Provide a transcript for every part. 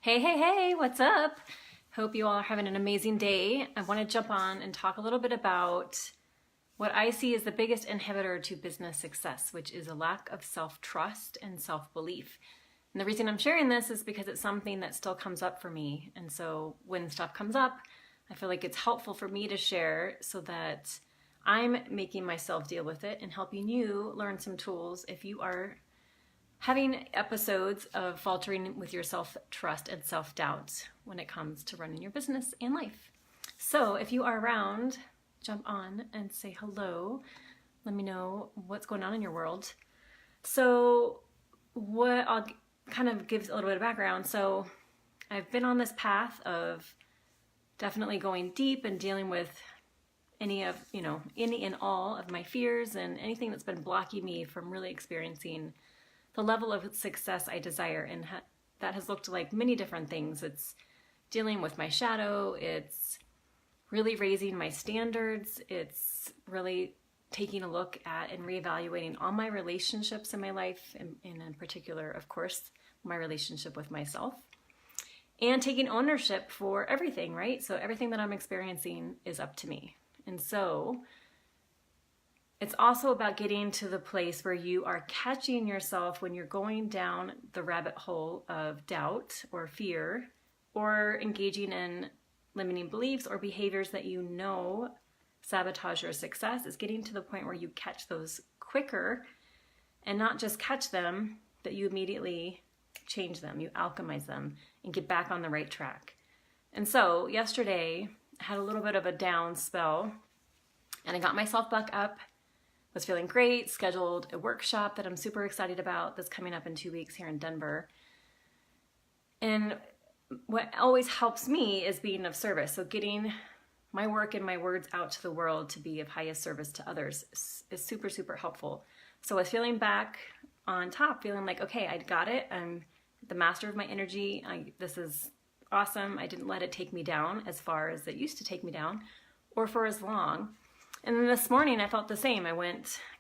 Hey, what's up? Hope you all are having an amazing day. I want to jump on and talk a little bit about what I see as the biggest inhibitor to business success, which is a lack of self-trust and self-belief. And the reason I'm sharing this is because it's something that still comes up for me. And so when stuff comes up, I feel like it's helpful for me to share so that I'm making myself deal with it and helping you learn some tools if you are having episodes of faltering with your self-trust and self-doubt when it comes to running your business and life. So if you are around, jump on and say hello. Let me know what's going on in your world. So what I'll kind of give a little bit of background. So I've been on this path of definitely going deep and dealing with any and all of my fears and anything that's been blocking me from really experiencing the level of success I desire, and that has looked like many different things. It's dealing with my shadow, it's really raising my standards, it's really taking a look at and reevaluating all my relationships in my life, and in particular, of course, my relationship with myself, and taking ownership for everything, right? So everything that I'm experiencing is up to me. And so it's also about getting to the place where you are catching yourself when you're going down the rabbit hole of doubt or fear, or engaging in limiting beliefs or behaviors that you know sabotage your success. Is getting to the point where you catch those quicker, and not just catch them, but you immediately change them, you alchemize them, and get back on the right track. And so yesterday I had a little bit of a down spell, and I got myself back up. Was feeling great, scheduled a workshop that I'm super excited about that's coming up in 2 weeks here in Denver. And what always helps me is being of service. So getting my work and my words out to the world to be of highest service to others is super, super helpful. So I was feeling back on top, feeling like, okay, I got it. I'm the master of my energy. This is awesome. I didn't let it take me down as far as it used to take me down, or for as long. And then this morning I felt the same.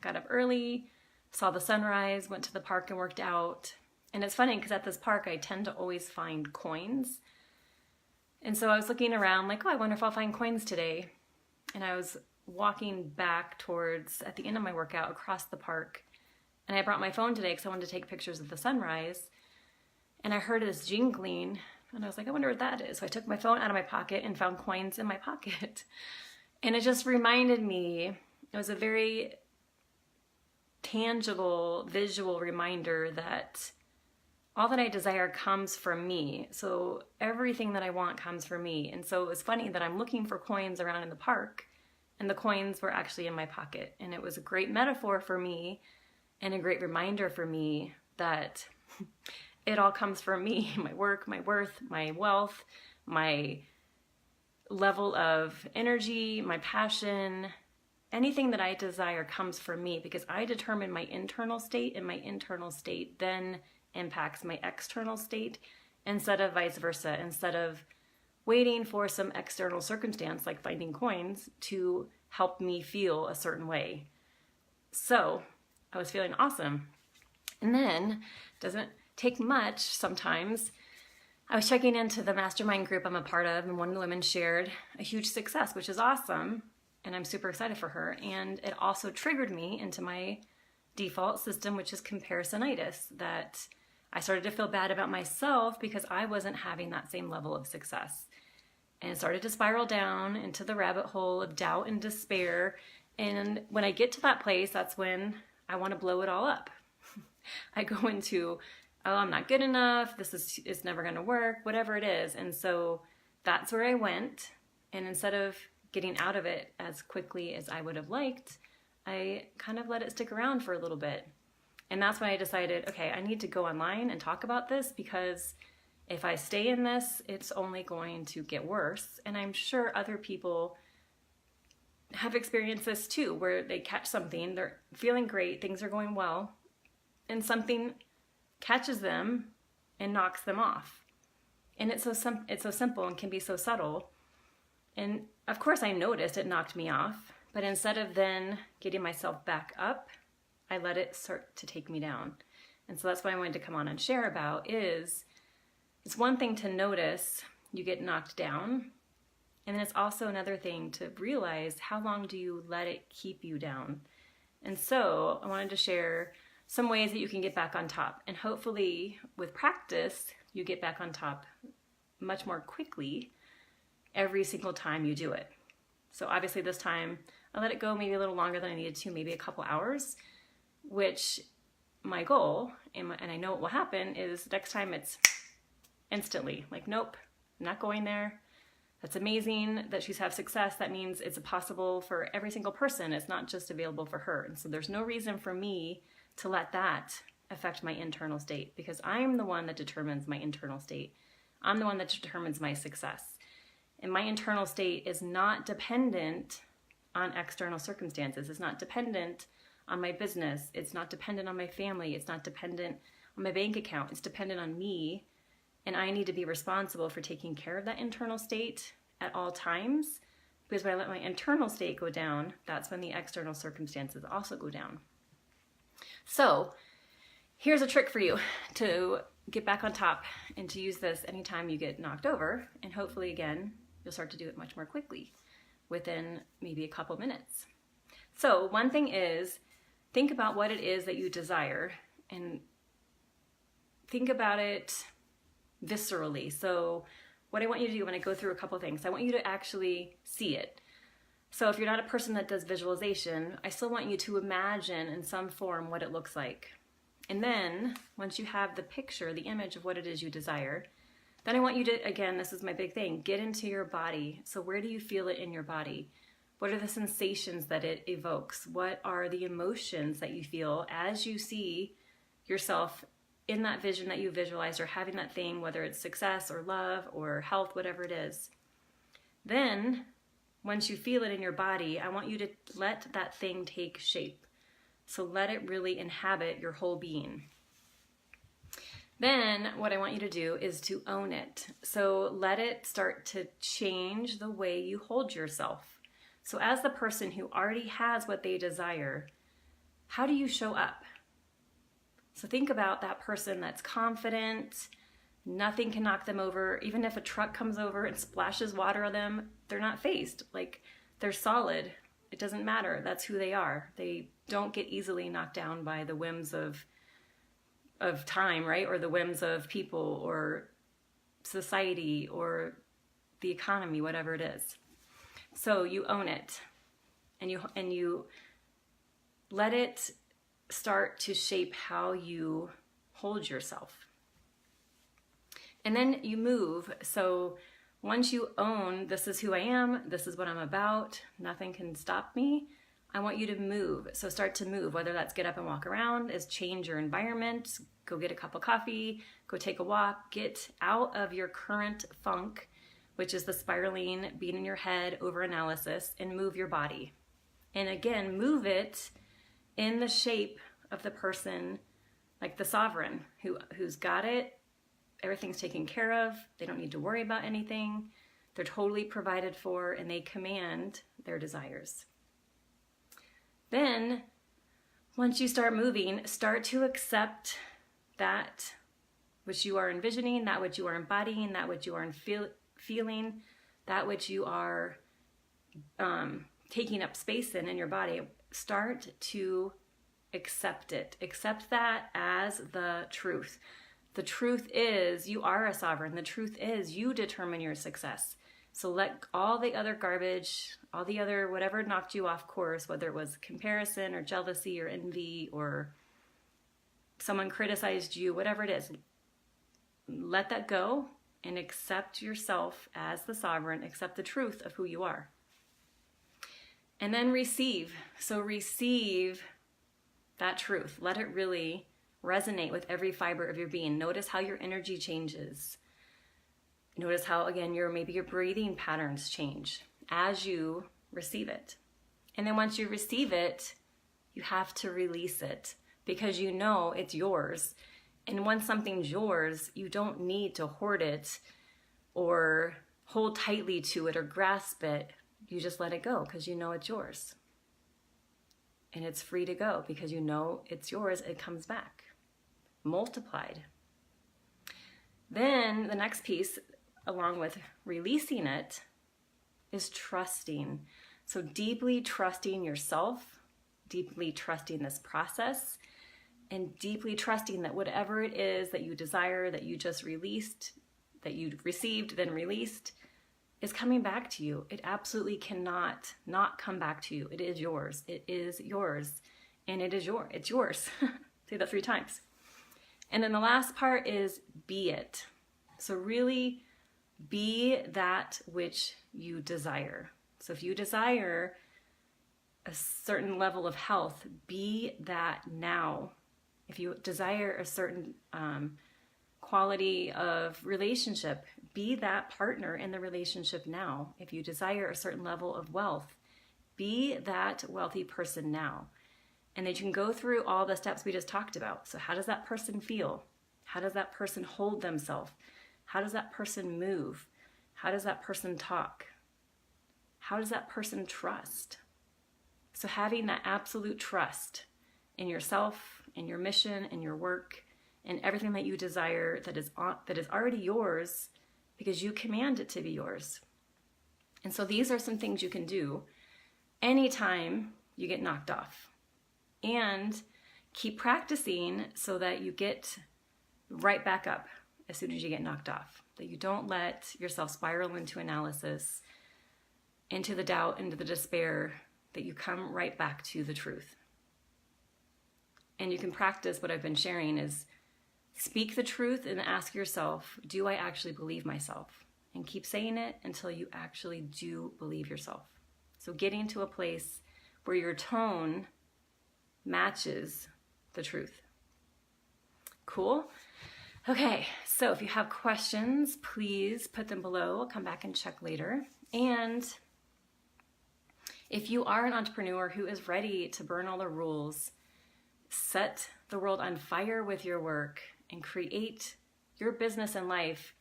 Got up early, saw the sunrise, went to the park and worked out. And it's funny because at this park I tend to always find coins. And so I was looking around like, oh, I wonder if I'll find coins today. And I was walking back towards, at the end of my workout, across the park. And I brought my phone today because I wanted to take pictures of the sunrise. And I heard this jingling and I was like, I wonder what that is. So I took my phone out of my pocket and found coins in my pocket. And it just reminded me, it was a very tangible, visual reminder that all that I desire comes from me. So everything that I want comes from me. And so it was funny that I'm looking for coins around in the park, and the coins were actually in my pocket. And it was a great metaphor for me and a great reminder for me that it all comes from me, my work, my worth, my wealth, my level of energy, my passion, anything that I desire comes from me, because I determine my internal state, and my internal state then impacts my external state, instead of vice versa, instead of waiting for some external circumstance like finding coins to help me feel a certain way. So I was feeling awesome. And then, doesn't take much sometimes, I was checking into the mastermind group I'm a part of, and one of the women shared a huge success, which is awesome, and I'm super excited for her. And it also triggered me into my default system, which is comparisonitis, that I started to feel bad about myself because I wasn't having that same level of success. And it started to spiral down into the rabbit hole of doubt and despair. And when I get to that place, that's when I want to blow it all up. I go into, oh, I'm not good enough, it's never going to work, whatever it is. And so that's where I went. And instead of getting out of it as quickly as I would have liked, I kind of let it stick around for a little bit. And that's when I decided, okay, I need to go online and talk about this, because if I stay in this, it's only going to get worse. And I'm sure other people have experienced this too, where they catch something, they're feeling great, things are going well, and something catches them and knocks them off. And it's so simple and can be so subtle. And of course I noticed it knocked me off, but instead of then getting myself back up, I let it start to take me down. And so that's what I wanted to come on and share about, is It's one thing to notice you get knocked down, and then it's also another thing to realize how long do you let it keep you down. And so I wanted to share some ways that you can get back on top. And hopefully with practice, you get back on top much more quickly every single time you do it. So obviously this time I let it go maybe a little longer than I needed to, maybe a couple hours, which my goal, and I know what will happen, is next time it's instantly like, nope, I'm not going there. That's amazing that she's had success. That means it's possible for every single person. It's not just available for her. And so there's no reason for me to let that affect my internal state, because I'm the one that determines my internal state. I'm the one that determines my success. And my internal state is not dependent on external circumstances. It's not dependent on my business. It's not dependent on my family. It's not dependent on my bank account. It's dependent on me. And I need to be responsible for taking care of that internal state at all times, because when I let my internal state go down, that's when the external circumstances also go down. So here's a trick for you to get back on top and to use this anytime you get knocked over. And hopefully, again, you'll start to do it much more quickly within maybe a couple minutes. So one thing is, think about what it is that you desire and think about it viscerally. So what I want you to do when I go through a couple things, I want you to actually see it. So if you're not a person that does visualization, I still want you to imagine in some form what it looks like. And then once you have the picture, the image of what it is you desire, then I want you to, again, this is my big thing, get into your body. So where do you feel it in your body? What are the sensations that it evokes? What are the emotions that you feel as you see yourself in that vision that you visualize, or having that thing, whether it's success or love or health, whatever it is? Then once you feel it in your body, I want you to let that thing take shape. So let it really inhabit your whole being. Then what I want you to do is to own it. So let it start to change the way you hold yourself. So as the person who already has what they desire, how do you show up? So think about that person that's confident, nothing can knock them over. Even if a truck comes over and splashes water on them, they're not fazed. Like, they're solid. It doesn't matter. That's who they are. They don't get easily knocked down by the whims of time, right? Or the whims of people or society or the economy, whatever it is. So you own it, and you let it start to shape how you hold yourself. And then you move. So once you own, this is who I am, this is what I'm about, nothing can stop me, I want you to move. So start to move, whether that's get up and walk around, is change your environment, go get a cup of coffee, go take a walk, get out of your current funk, which is the spiraling, being in your head, over-analysis, and move your body. And again, move it in the shape of the person, like the sovereign, who's got it, everything's taken care of, they don't need to worry about anything, they're totally provided for, and they command their desires. Then, once you start moving, start to accept that which you are envisioning, that which you are embodying, that which you are feeling, that which you are taking up space in your body. Start to accept it. Accept that as the truth. The truth is you are a sovereign. The truth is you determine your success. So let all the other garbage, all the other whatever knocked you off course, whether it was comparison or jealousy or envy or someone criticized you, whatever it is, let that go and accept yourself as the sovereign, accept the truth of who you are. And then receive. So receive that truth. Let it really resonate with every fiber of your being. Notice how your energy changes. Notice how, again, maybe your breathing patterns change as you receive it. And then once you receive it, you have to release it because you know it's yours. And once something's yours, you don't need to hoard it or hold tightly to it or grasp it. You just let it go because you know it's yours. And it's free to go because you know it's yours. It comes back multiplied. Then the next piece, along with releasing it, is trusting. So deeply trusting yourself, deeply trusting this process, and deeply trusting that whatever it is that you desire, that you just released, that you received, then released, is coming back to you. It absolutely cannot not come back to you. It is yours. It is yours. And it is it's yours. Say that 3 times. And then the last part is be it. So really be that which you desire. So if you desire a certain level of health, be that now. If you desire a certain quality of relationship, be that partner in the relationship now. If you desire a certain level of wealth, be that wealthy person now. And then you can go through all the steps we just talked about. So how does that person feel? How does that person hold themselves? How does that person move? How does that person talk? How does that person trust? So having that absolute trust in yourself, in your mission, in your work, in everything that you desire that is already yours because you command it to be yours. And so these are some things you can do anytime you get knocked off. And keep practicing so that you get right back up as soon as you get knocked off. That you don't let yourself spiral into analysis, into the doubt, into the despair, that you come right back to the truth. And you can practice what I've been sharing is speak the truth and ask yourself, do I actually believe myself? And keep saying it until you actually do believe yourself. So getting to a place where your tone matches the truth. Cool? Okay, so if you have questions, please put them below. I'll come back and check later. And if you are an entrepreneur who is ready to burn all the rules, set the world on fire with your work, and create your business and life,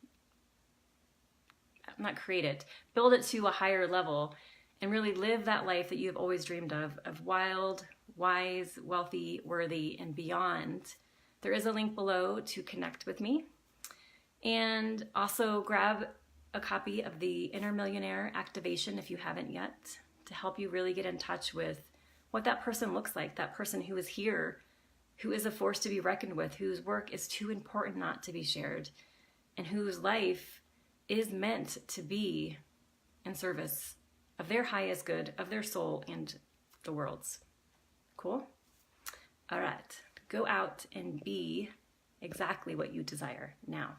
build it to a higher level, and really live that life that you have always dreamed of wild, wise, wealthy, worthy, and beyond, there is a link below to connect with me. And also grab a copy of the Inner Millionaire Activation if you haven't yet, to help you really get in touch with what that person looks like, that person who is here, who is a force to be reckoned with, whose work is too important not to be shared, and whose life is meant to be in service of their highest good, of their soul and the world's. Cool? All right, go out and be exactly what you desire now.